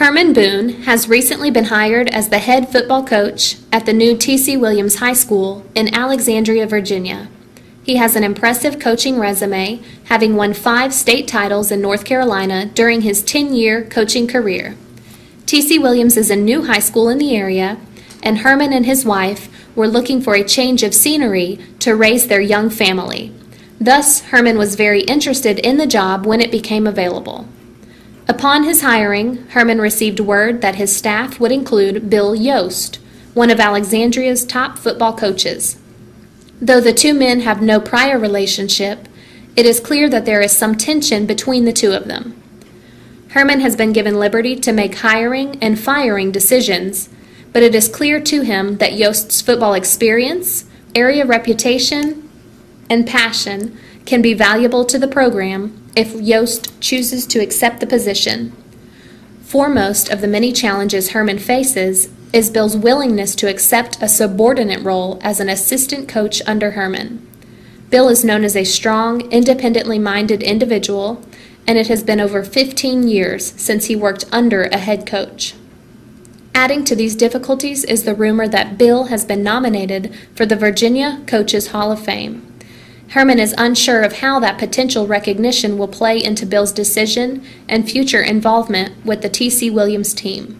Herman Boone has recently been hired as the head football coach at the new T.C. Williams High School in Alexandria, Virginia. He has an impressive coaching resume, having won 5 state titles in North Carolina during his 10-year coaching career. T.C. Williams is a new high school in the area, and Herman and his wife were looking for a change of scenery to raise their young family. Thus, Herman was very interested in the job when it became available. Upon his hiring, Herman received word that his staff would include Bill Yost, one of Alexandria's top football coaches. Though the two men have no prior relationship, it is clear that there is some tension between the two of them. Herman has been given liberty to make hiring and firing decisions, but it is clear to him that Yost's football experience, area reputation, and passion can be valuable to the program if Yost chooses to accept the position. Foremost of the many challenges Herman faces is Bill's willingness to accept a subordinate role as an assistant coach under Herman. Bill is known as a strong, independently minded individual, and it has been over 15 years since he worked under a head coach. Adding to these difficulties is the rumor that Bill has been nominated for the Virginia Coaches Hall of Fame. Herman is unsure of how that potential recognition will play into Bill's decision and future involvement with the T.C. Williams team.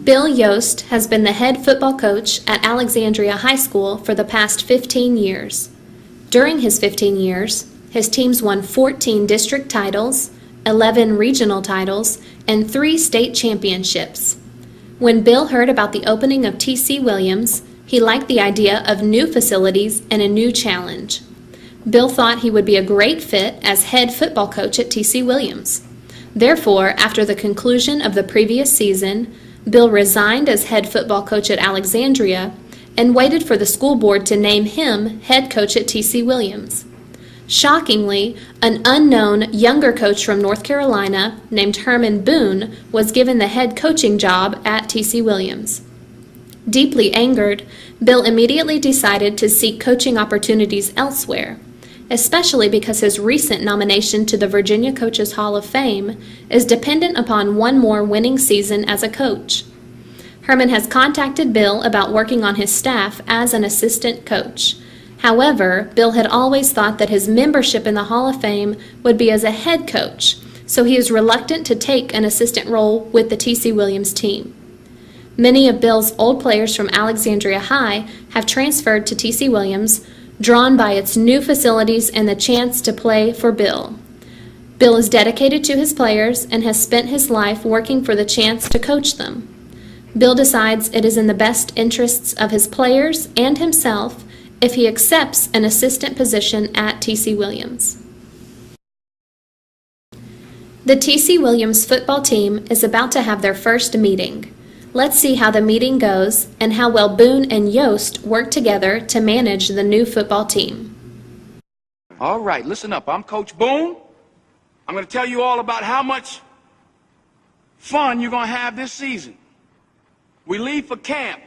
Bill Yost has been the head football coach at Alexandria High School for the past 15 years. During his 15 years, his teams won 14 district titles, 11 regional titles, and 3 state championships. When Bill heard about the opening of T.C. Williams, he liked the idea of new facilities and a new challenge. Bill thought he would be a great fit as head football coach at T.C. Williams. Therefore, after the conclusion of the previous season, Bill resigned as head football coach at Alexandria and waited for the school board to name him head coach at T.C. Williams. Shockingly, an unknown younger coach from North Carolina named Herman Boone was given the head coaching job at T.C. Williams. Deeply angered, Bill immediately decided to seek coaching opportunities elsewhere, especially because his recent nomination to the Virginia Coaches Hall of Fame is dependent upon one more winning season as a coach. Herman has contacted Bill about working on his staff as an assistant coach. However, Bill had always thought that his membership in the Hall of Fame would be as a head coach, so he is reluctant to take an assistant role with the T.C. Williams team. Many of Bill's old players from Alexandria High have transferred to T.C. Williams, drawn by its new facilities and the chance to play for Bill. Bill is dedicated to his players and has spent his life working for the chance to coach them. Bill decides it is in the best interests of his players and himself if he accepts an assistant position at T.C. Williams. The T.C. Williams football team is about to have their first meeting. Let's see how the meeting goes and how well Boone and Yost work together to manage the new football team. All right, listen up. I'm Coach Boone. I'm going to tell you all about how much fun you're going to have this season. We leave for camp,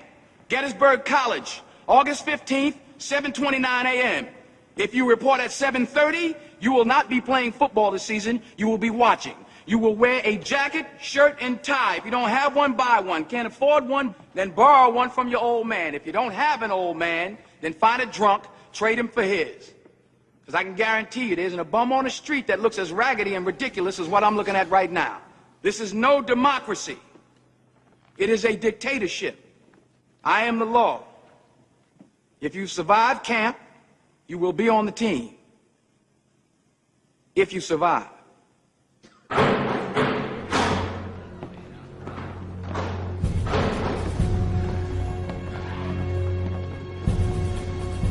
Gettysburg College, August 15th, 7:29 a.m. If you report at 7:30, you will not be playing football this season. You will be watching. You will wear a jacket, shirt, and tie. If you don't have one, buy one. Can't afford one, then borrow one from your old man. If you don't have an old man, then find a drunk, trade him for his. Because I can guarantee you there isn't a bum on the street that looks as raggedy and ridiculous as what I'm looking at right now. This is no democracy. It is a dictatorship. I am the law. If you survive camp, you will be on the team. If you survive.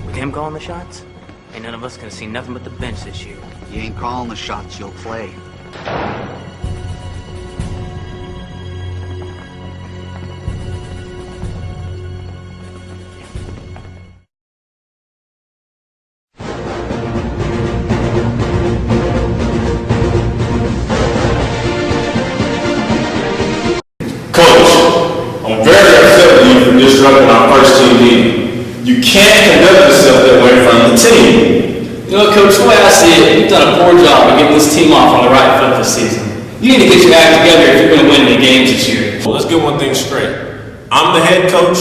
With him calling the shots, ain't none of us gonna see nothing but the bench this year. You ain't calling the shots, you'll play. Disrupting our first team meeting. You can't conduct yourself that way in front of the team. You know, Coach, the way I see it, you've done a poor job of getting this team off on the right foot this season. You need to get your act together if you're going to win any games this year. Well, let's get one thing straight. I'm the head coach,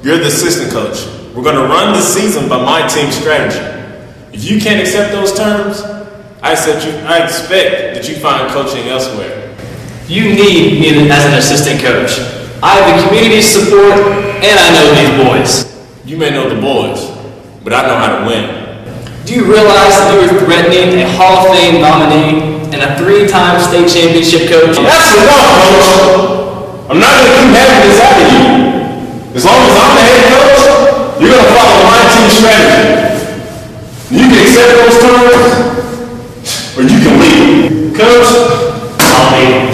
you're the assistant coach. We're going to run the season by my team's strategy. If you can't accept those terms, I expect that you find coaching elsewhere. You need me as an assistant coach. I have the community's support, and I know these boys. You may know the boys, but I know how to win. Do you realize that you were threatening a Hall of Fame nominee and a 3-time state championship coach? That's enough, coach. I'm not going to keep having this out of you. As long as I'm the head coach, you're going to follow my team's strategy. You can accept those terms, or you can leave. Coach, I'll leave.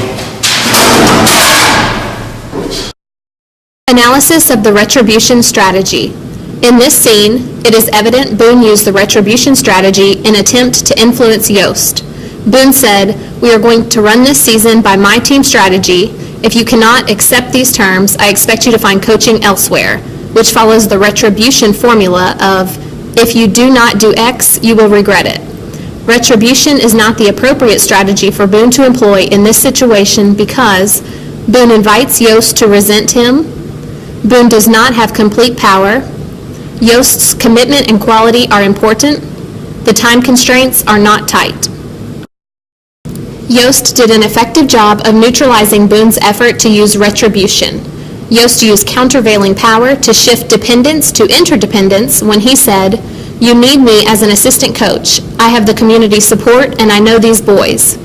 Analysis of the retribution strategy. In this scene, it is evident Boone used the retribution strategy in attempt to influence Yost. Boone said, "We are going to run this season by my team strategy. If you cannot accept these terms, I expect you to find coaching elsewhere," which follows the retribution formula of, "If you do not do X, you will regret it." Retribution is not the appropriate strategy for Boone to employ in this situation because Boone invites Yost to resent him. Boone does not have complete power. Yost's commitment and quality are important. The time constraints are not tight. Yost did an effective job of neutralizing Boone's effort to use retribution. Yost used countervailing power to shift dependence to interdependence when he said, "You need me as an assistant coach. I have the community support and I know these boys."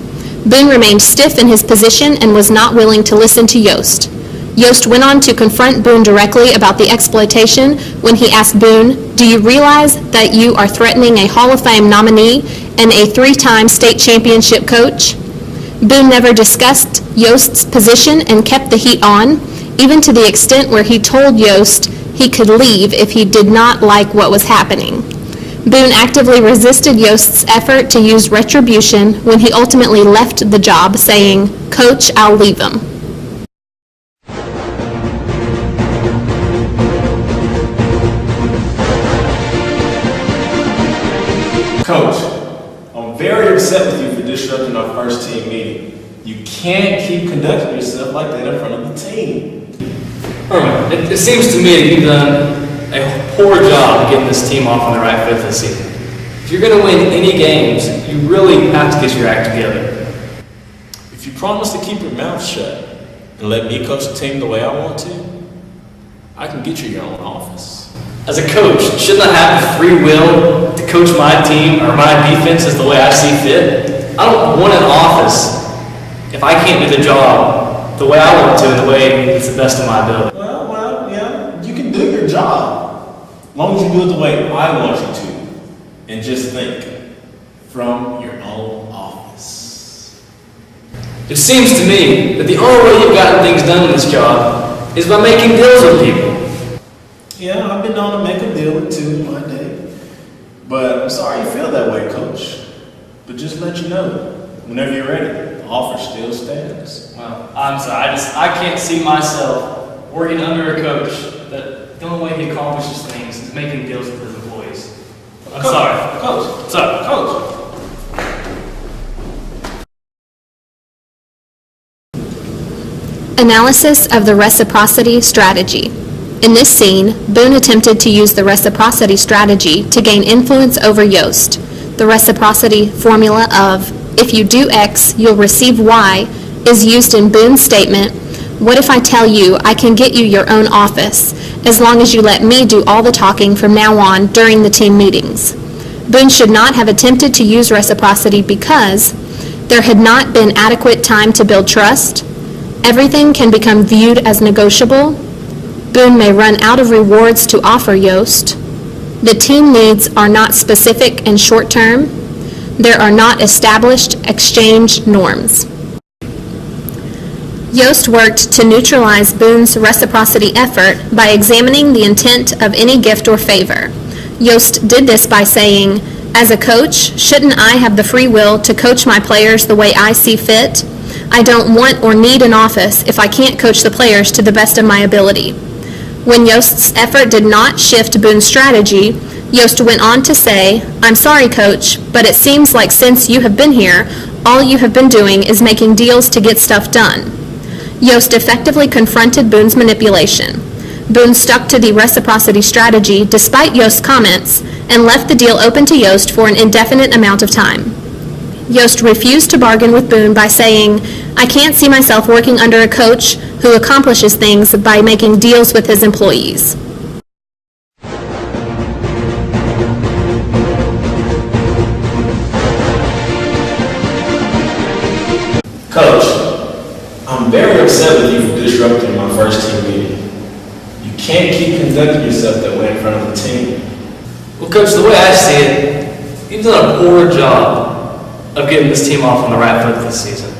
Boone remained stiff in his position and was not willing to listen to Yost. Yost went on to confront Boone directly about the exploitation when he asked Boone, "Do you realize that you are threatening a Hall of Fame nominee and a 3-time state championship coach?" Boone never discussed Yost's position and kept the heat on, even to the extent where he told Yost he could leave if he did not like what was happening. Boone actively resisted Yost's effort to use retribution when he ultimately left the job, saying, "Coach, I'll leave him." Coach, I'm very upset with you for disrupting our first team meeting. You can't keep conducting yourself like that in front of the team. Herman, it seems to me that you've done a poor job of getting this team off on the right foot this season. If you're going to win any games, you really have to get your act together. If you promise to keep your mouth shut and let me coach the team the way I want to, I can get you your own office. As a coach, shouldn't I have the free will to coach my team or my defenses the way I see fit? I don't want an office if I can't do the job the way I want to and the way it's the best of my ability. Well, yeah, you can do your job as long as you do it the way I want you to. And just think, from your own office. It seems to me that the only way you've gotten things done in this job is by making deals with people. Yeah, I've been known to make a deal or two in my day. But I'm sorry you feel that way, Coach. But just let you know, whenever you're ready, the offer still stands. Well, I'm sorry, I can't see myself working under a coach that the only way he accomplishes things is making deals with his employees. I'm sorry. Coach. Sorry. Coach. Analysis of the reciprocity strategy. In this scene, Boone attempted to use the reciprocity strategy to gain influence over Yost. The reciprocity formula of, "If you do X, you'll receive Y," is used in Boone's statement, "What if I tell you I can get you your own office, as long as you let me do all the talking from now on during the team meetings?" Boone should not have attempted to use reciprocity because there had not been adequate time to build trust. Everything can become viewed as negotiable. Boone may run out of rewards to offer Yost. The team needs are not specific and short-term. There are not established exchange norms. Yost worked to neutralize Boone's reciprocity effort by examining the intent of any gift or favor. Yost did this by saying, "As a coach, shouldn't I have the free will to coach my players the way I see fit? I don't want or need an office if I can't coach the players to the best of my ability." When Yost's effort did not shift Boone's strategy, Yost went on to say, "I'm sorry, Coach, but it seems like since you have been here, All you have been doing is making deals to get stuff done. Yost effectively confronted Boone's manipulation. Boone stuck to the reciprocity strategy despite Yost's comments and left the deal open to Yost for an indefinite amount of time. Yost refused to bargain with Boone by saying, "I can't see myself working under a coach who accomplishes things by making deals with his employees." Coach, I'm very upset with you for disrupting my first team meeting. You can't keep conducting yourself that way in front of the team. Well, Coach, the way I see it, you've done a poor job of getting this team off on the right foot this season.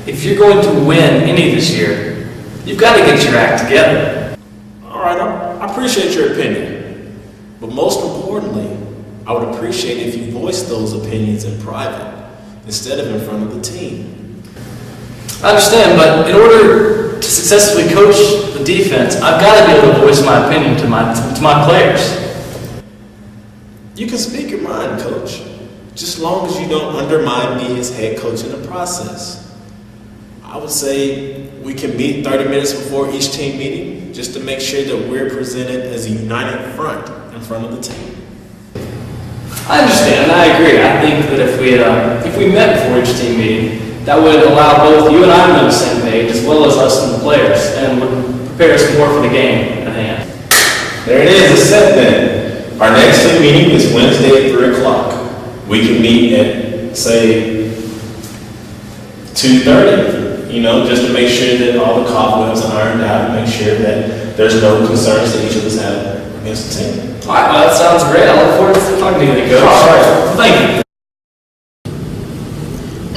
If you're going to win any this year, you've got to get your act together. All right, I appreciate your opinion. But most importantly, I would appreciate if you voiced those opinions in private instead of in front of the team. I understand, but in order to successfully coach the defense, I've got to be able to voice my opinion to my players. You can speak your mind, Coach, just as long as you don't undermine me as head coach in the process. I would say we can meet 30 minutes before each team meeting just to make sure that we're presented as a united front in front of the team. I understand, and I agree. I think that if we met before each team meeting, that would allow both you and I to be on the same page, as well as us and the players, and would prepare us more for the game at hand. There it is, it's set then. Our next team meeting is Wednesday at 3 o'clock. We can meet at, say, 2:30, just to make sure that all the cobwebs are ironed out and make sure that there's no concerns that each of us have against the team. All right, well, that sounds great. I look forward to talking to you, Coach. All right. Thank you.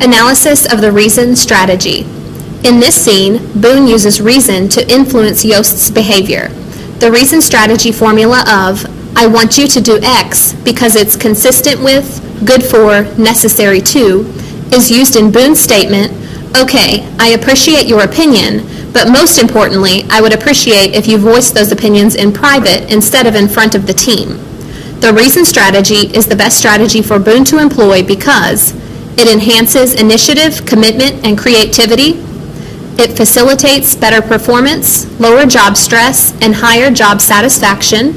Analysis of the reason strategy. In this scene, Boone uses reason to influence Yost's behavior. The reason strategy formula of, "I want you to do X because it's consistent with, good for, necessary to," is used in Boone's statement, "Okay, I appreciate your opinion, but most importantly, I would appreciate if you voiced those opinions in private instead of in front of the team." The reason strategy is the best strategy for Boone to employ because it enhances initiative, commitment, and creativity. It facilitates better performance, lower job stress, and higher job satisfaction.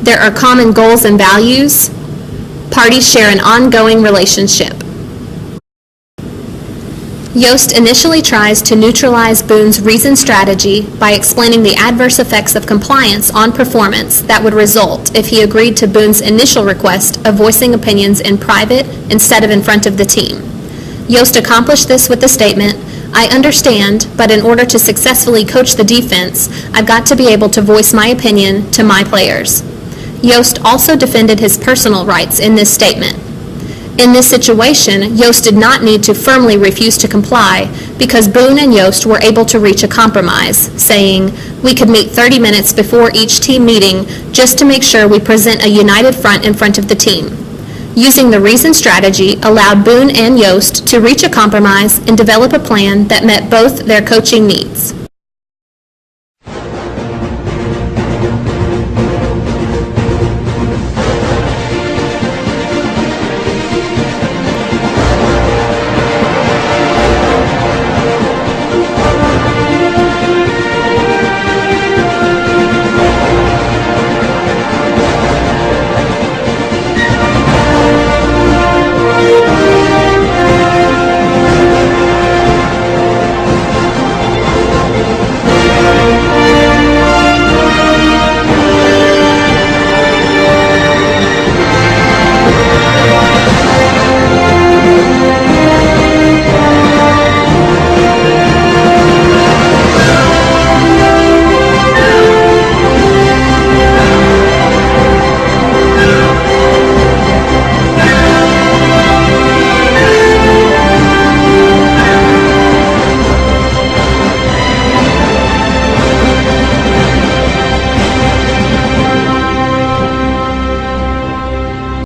There are common goals and values. Parties share an ongoing relationship. Yost initially tries to neutralize Boone's reason strategy by explaining the adverse effects of compliance on performance that would result if he agreed to Boone's initial request of voicing opinions in private instead of in front of the team. Yost accomplished this with the statement, "I understand, but in order to successfully coach the defense, I've got to be able to voice my opinion to my players." Yost also defended his personal rights in this statement. In this situation, Yost did not need to firmly refuse to comply because Boone and Yost were able to reach a compromise, saying, "We could meet 30 minutes before each team meeting just to make sure we present a united front in front of the team." Using the reason strategy allowed Boone and Yost to reach a compromise and develop a plan that met both their coaching needs.